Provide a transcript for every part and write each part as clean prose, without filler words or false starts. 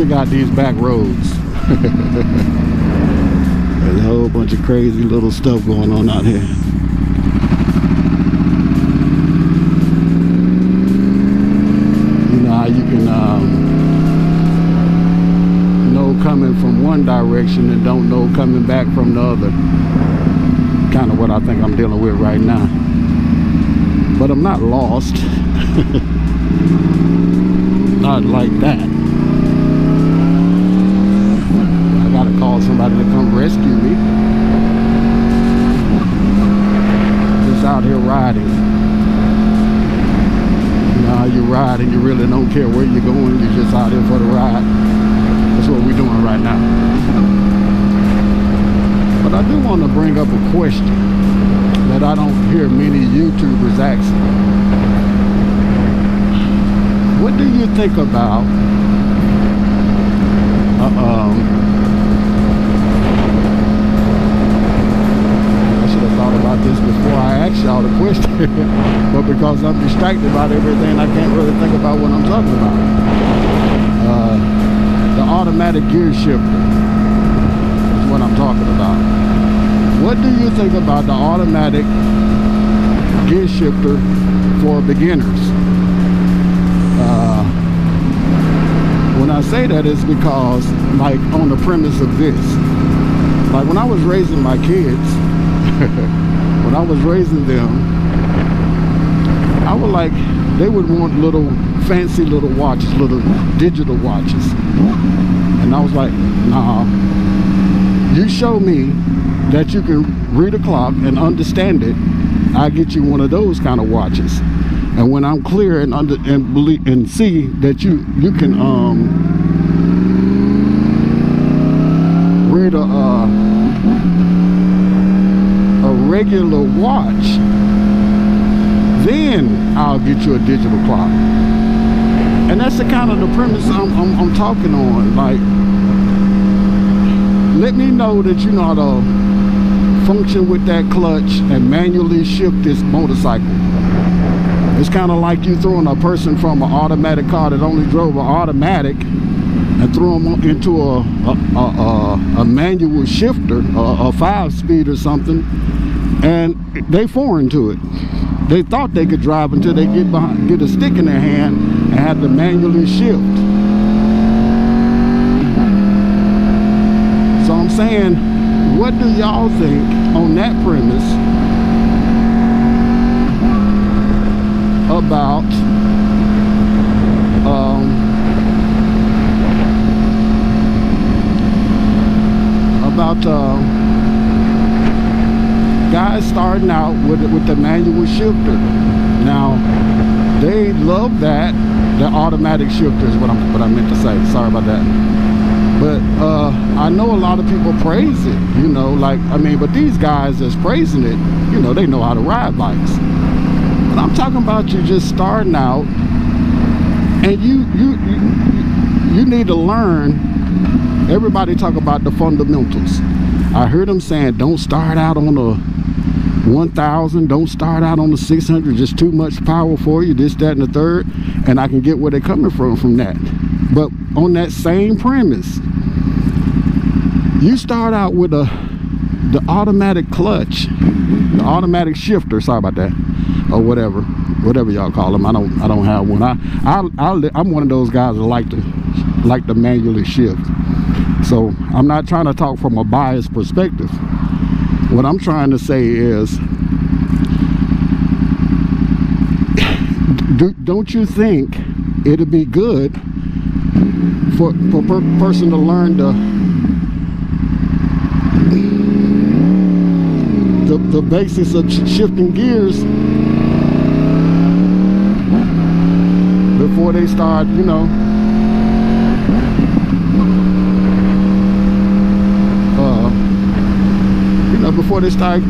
figure out these back roads. There's a whole bunch of crazy little stuff going on out here. You know how you can know coming from one direction and don't know coming back from the other. Kind of what I think I'm dealing with right now. But I'm not lost. Not like that. I gotta call somebody to come rescue me. Just out here riding. You know how you ride and you really don't care where you're going, you're just out here for the ride. That's what we're doing right now. But I do want to bring up a question that I don't hear many YouTubers asking. What do you think about I should have thought about this before I asked y'all the question. But because I'm distracted about everything, I can't really think about what I'm talking about. The automatic gear shifter is what I'm talking about. What do you think about the automatic gear shifter for beginners? When I say that, it's because, like, on the premise of this, like when I was raising my kids, when I was raising them, I would like, they would want little fancy little watches, little digital watches, and I was like, nah, you show me that you can read a clock and understand it, I get you one of those kind of watches. And when I'm clear and believe and see that you can read a regular watch, then I'll get you a digital clock. And that's the kind of the premise I'm talking on. Like, let me know that you know how to function with that clutch and manually shift this motorcycle. It's kind of like you throwing a person from an automatic car that only drove an automatic and threw them into a manual shifter, a 5-speed or something, and they foreign to it. They thought they could drive until they get a stick in their hand and have to manually shift. So I'm saying, what do y'all think on that premise about guys starting out with the manual shifter? Now they love that, the automatic shifter is what I meant to say. Sorry about that. But I know a lot of people praise it, you know, like, I mean, but these guys that's praising it, you know, they know how to ride bikes. But I'm talking about you just starting out, and you need to learn. Everybody talk about the fundamentals. I heard them saying, don't start out on the 1000, don't start out on the 600, just too much power for you, this, that, and the third. And I can get where they're coming from that. But on that same premise, you start out with the automatic clutch, the automatic shifter, sorry about that, or whatever y'all call them. I don't have one. I'm one of those guys that like to manually shift. So I'm not trying to talk from a biased perspective. What I'm trying to say is, don't you think it'd be good for a person to learn the basics of shifting gears before they start, you know, before they start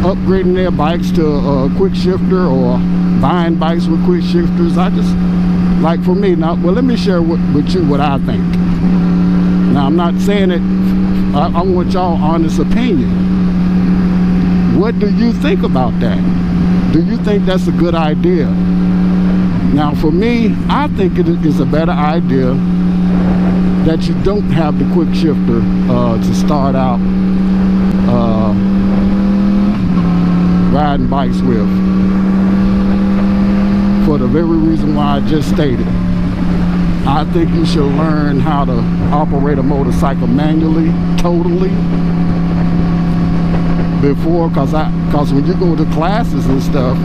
upgrading their bikes to a quick shifter or buying bikes with quick shifters? I just, like, for me now, well, let me share with you what I think. Now, I'm not saying it, I want y'all honest opinion. What do you think about that? Do you think that's a good idea? Now, for me, I think it is a better idea that you don't have the quick shifter to start out riding bikes with, for the very reason why I just stated. I think you should learn how to operate a motorcycle manually, totally, before, because when you go to classes and stuff,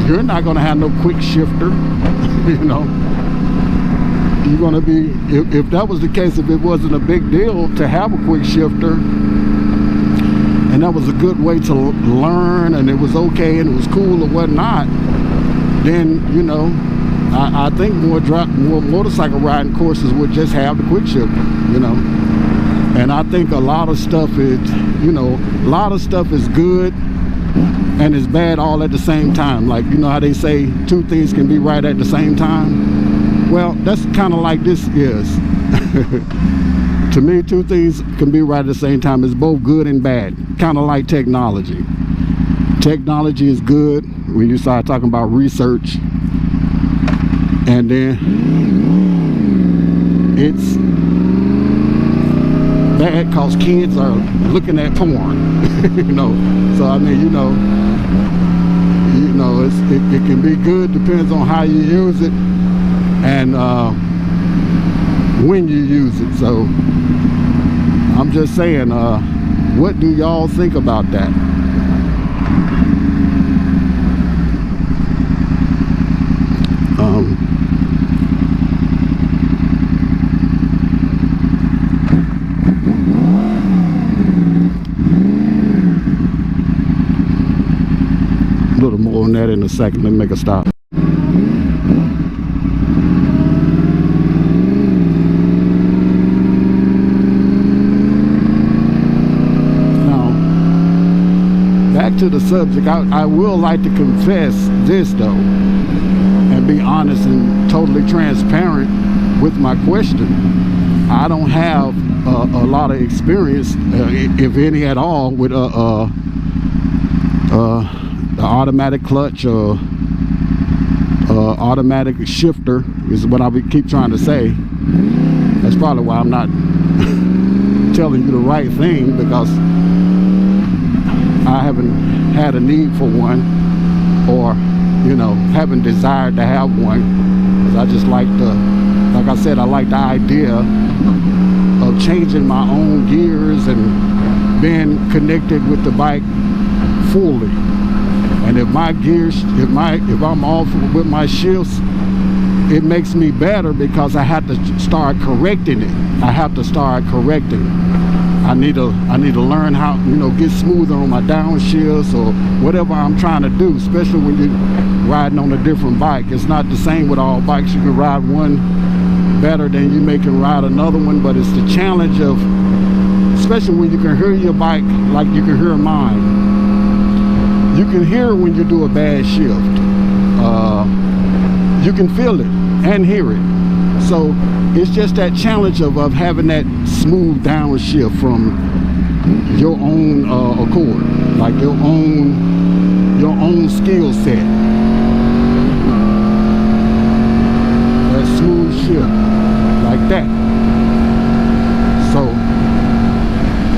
you're not going to have no quick shifter. You know, you're going to be, if that was the case, if it wasn't a big deal to have a quick shifter, and that was a good way to learn, and it was okay, and it was cool or whatnot, then, you know, I think more motorcycle riding courses would just have the quick shifter, you know. And I think a lot of stuff is, you know, a lot of stuff is good and is bad all at the same time. Like, you know how they say two things can be right at the same time? Well, that's kind of like this is. To me, two things can be right at the same time. It's both good and bad. Kind of like technology. Technology is good when you start talking about research. And then it's bad because kids are looking at porn. You know, so I mean, you know, it can be good, depends on how you use it and when you use it. So I'm just saying, what do y'all think about that? A little more on that in a second. Let me make a stop. Now, back to the subject. I will like to confess this though, and be honest and totally transparent with my question. I don't have a lot of experience, if any at all, with the automatic clutch or automatic shifter is what I keep trying to say. That's probably why I'm not telling you the right thing, because I haven't had a need for one, or, you know, haven't desired to have one. Because I just like like I said, I like the idea of changing my own gears and being connected with the bike fully. And if my gears, if I'm off with my shifts, it makes me better because I have to start correcting it. I have to start correcting it. I need to learn how, you know, get smoother on my downshifts or whatever I'm trying to do, especially when you're riding on a different bike. It's not the same with all bikes. You can ride one better than you may can ride another one, but it's the challenge of, especially when you can hear your bike like you can hear mine. You can hear when you do a bad shift. You can feel it and hear it. So it's just that challenge of having that smooth downshift from your own accord, like your own skill set. That smooth shift, like that. So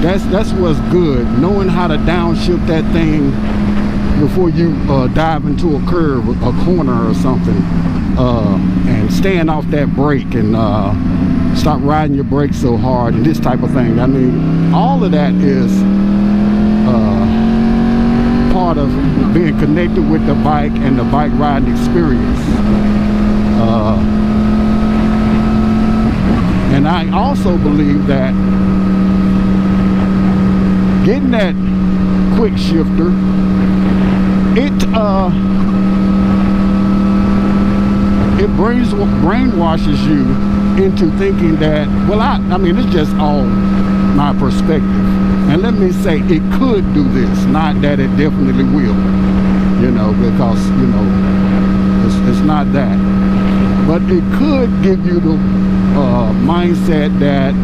that's what's good, knowing how to downshift that thing before you dive into a curve, a corner or something, and staying off that brake and stop riding your brakes so hard and this type of thing. I mean, all of that is part of being connected with the bike and the bike riding experience. And I also believe that getting that quick shifter, it brainwashes you into thinking that, well, I mean, it's just all my perspective. And let me say, it could do this, not that it definitely will, you know, because, you know, it's not that. But it could give you the mindset that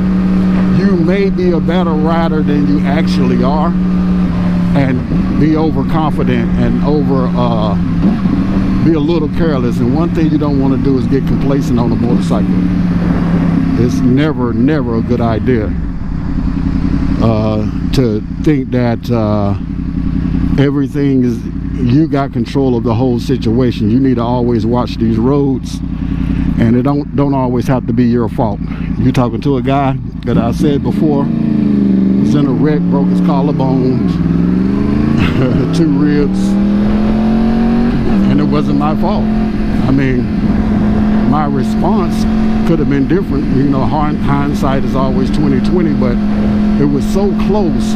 you may be a better rider than you actually are, and be overconfident and be a little careless. And one thing you don't want to do is get complacent on a motorcycle. It's never a good idea to think that everything is, you got control of the whole situation. You need to always watch these roads, and it don't always have to be your fault. You're talking to a guy that I said before was in a wreck, broke his collarbones, 2 ribs, and it wasn't my fault. I mean, my response could have been different. You know, hindsight is always 20/20, but it was so close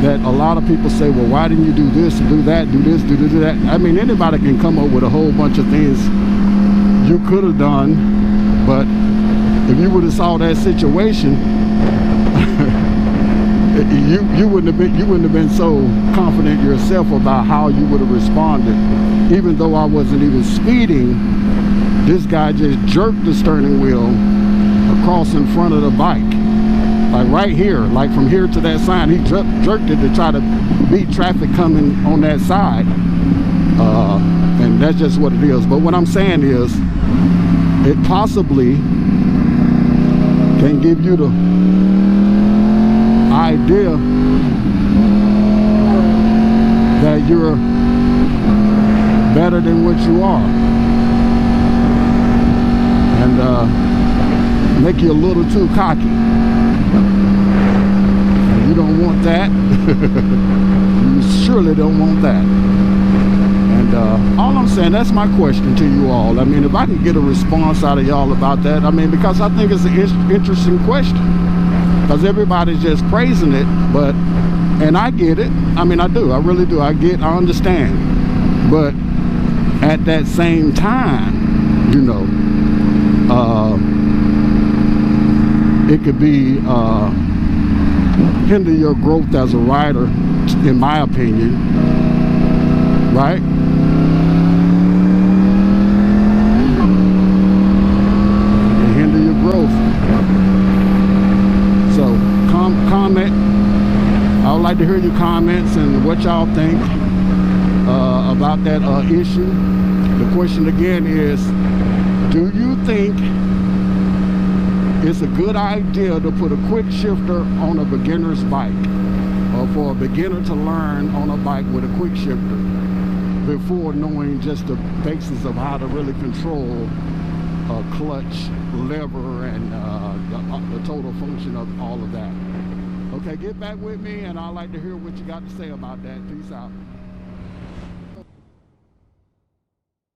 that a lot of people say, well, why didn't you do this, do that, do this, do that? I mean, anybody can come up with a whole bunch of things you could have done, but if you would have saw that situation, you wouldn't have been so confident yourself about how you would have responded. Even though I wasn't even speeding, this guy just jerked the steering wheel across in front of the bike, like right here, like from here to that sign. He jerked it to try to beat traffic coming on that side, and that's just what it is. But what I'm saying is, it possibly can give you the idea that you're better than what you are, and make you a little too cocky. You don't want that. You surely don't want that. And all I'm saying, that's my question to you all. I mean, if I can get a response out of y'all about that, I mean, because I think it's an interesting question, because everybody's just praising it, but, and I get it. I mean, I do. I really do. I understand. But at that same time, you know, it could be hinder your growth as a rider, in my opinion, right? And hinder your growth. So comment. I would like to hear your comments and what y'all think about that issue. The question again is, do you think it's a good idea to put a quick shifter on a beginner's bike, or for a beginner to learn on a bike with a quick shifter before knowing just the basics of how to really control a clutch, lever, and the total function of all of that? Okay, get back with me, and I'd like to hear what you got to say about that. Peace out.